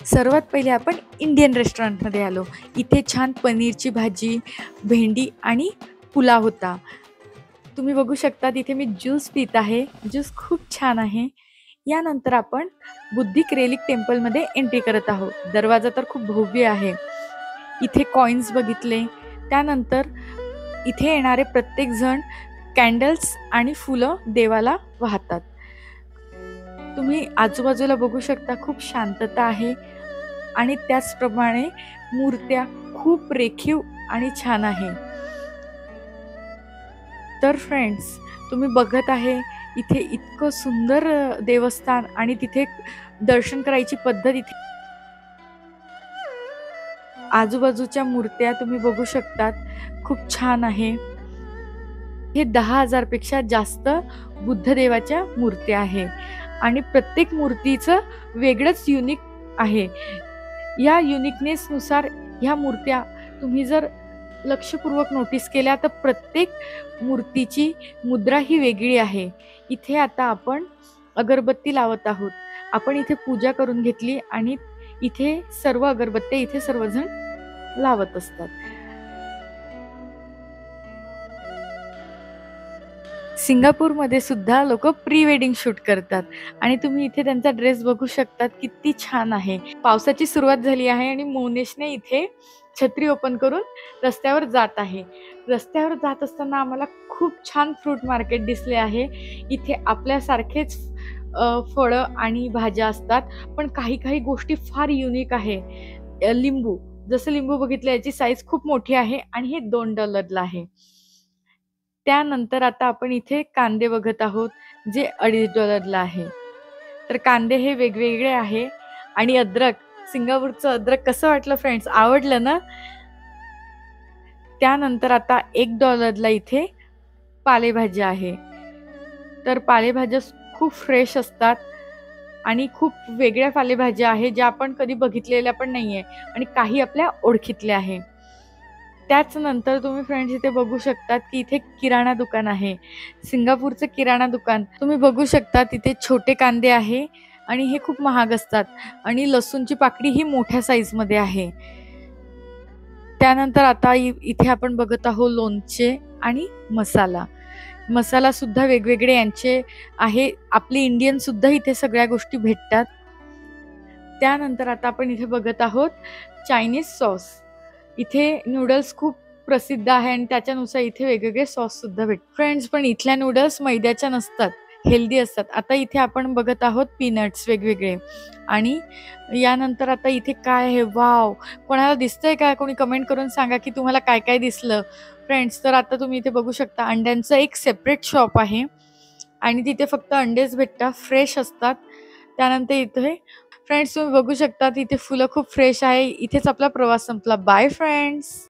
सर्वात पहिले आपण इंडियन रेस्टॉरंटमध्ये आलो. इथे छान पनीरची भाजी, भेंडी आणि पुलाव होता. तुम्ही बघू शकता तिथे मी ज्यूस पीत आहे. ज्यूस खूप छान आहे. यानंतर आपण बुद्धिक रेलिक टेम्पलमध्ये एंट्री करत आहोत. दरवाजा तर खूप भव्य आहे. इथे कॉइन्स बघितले. त्यानंतर इथे येणारे प्रत्येक जण कॅन्डल्स आणि फुलं देवाला वाहतात. तुम्ही आजूबाजूला बघू शकता, खूप शांतता आहे आणि त्याचप्रमाणे मूर्त्या खूप रेखीव आणि छान आहे. तर फ्रेंड्स, तुम्ही बघत आहे इथे इतकं सुंदर देवस्थान आणि तिथे दर्शन करायची पद्धत. इथे आजूबाजूच्या मूर्त्या तुम्ही बघू शकतात, खूप छान आहे. हे 10,000 पेक्षा जास्त बुद्धदेवाच्या मूर्त्या आहे आणि प्रत्येक मूर्तीचं वेगळंच युनिक आहे. या युनिकनेसनुसार ह्या मूर्त्या तुम्ही जर लक्षपूर्वक नोटीस केल्या तर प्रत्येक मूर्तीची मुद्रा ही वेगळी आहे. इथे आता आपण अगरबत्ती लावत आहोत. आपण इथे पूजा करून घेतली आणि इथे सर्व अगरबत्त्या इथे सर्वजण लावत असतात. सिंगापूरमध्ये सुद्धा लोक प्री वेडिंग शूट करतात आणि तुम्ही इथे त्यांचा ड्रेस बघू शकतात, किती छान आहे. पावसाची सुरुवात झाली आहे आणि मोनेशने इथे छत्री ओपन करून रस्त्यावर जात आहे. रस्त्यावर जात असताना आम्हाला खूप छान फ्रूट मार्केट दिसले आहे. इथे आपल्यासारखेच फळं आणि भाज्या असतात, पण काही काही गोष्टी फार युनिक आहे. लिंबू, जसं लिंबू बघितलं याची साईज खूप मोठी आहे आणि हे $2 आहे. त्यानंतर आता आपण इथे कांदे बघत आहोत, जे $2.5 आहे. तर कांदे हे वेगवेगळे आहे आणि अद्रक, सिंगापूरचं अद्रक कसं वाटलं फ्रेंड्स? आवडलं ना? त्यानंतर आता $1 इथे पालेभाज्या आहे. तर पालेभाज्या खूप फ्रेश असतात आणि खूप वेगळ्या पालेभाज्या आहेत, ज्या आपण कधी बघितलेल्या पण नाहीये आणि काही आपल्या ओळखीतल्या आहे. त्याच नंतर तुम्ही फ्रेंड्स इथे बघू शकतात की इथे किराणा दुकान आहे. सिंगापूरचं किराणा दुकान तुम्ही बघू शकता. तिथे छोटे कांदे आहे आणि हे खूप महाग असतात आणि लसूणची पाकळी ही मोठ्या साईजमध्ये आहे. त्यानंतर आता इथे आपण बघत आहोत लोणचे आणि मसाला. मसाला सुद्धा वेगवेगळे यांचे आहे. आपले इंडियन सुद्धा इथे सगळ्या गोष्टी भेटतात. त्यानंतर आता आपण इथे बघत आहोत चायनीज सॉस. इथे नूडल्स खूप प्रसिद्ध आहे आणि त्याच्यानुसार इथे वेगवेगळे सॉस सुद्धा भेटतात. फ्रेंड्स, पण इथल्या नूडल्स मैद्याच्या नसतात, हेल्दी असतात. आता इथे आपण बघत आहोत पीनट्स वेगवेगळे आणि यानंतर आता इथे काय आहे? वाव! कोणाला दिसतंय का? कोणी कमेंट करून सांगा की तुम्हाला काय काय दिसलं? फ्रेंड्स, तर आता तुम्ही इथे बघू शकता अंड्यांचं एक सेपरेट शॉप आहे आणि तिथे फक्त अंडेच भेटतात, फ्रेश असतात. त्यानंतर इथे फ्रेंड्स तुम्ही बघू शकता, इथे फुलं खूप फ्रेश आहे. इथेच आपला प्रवास संपला. Bye friends.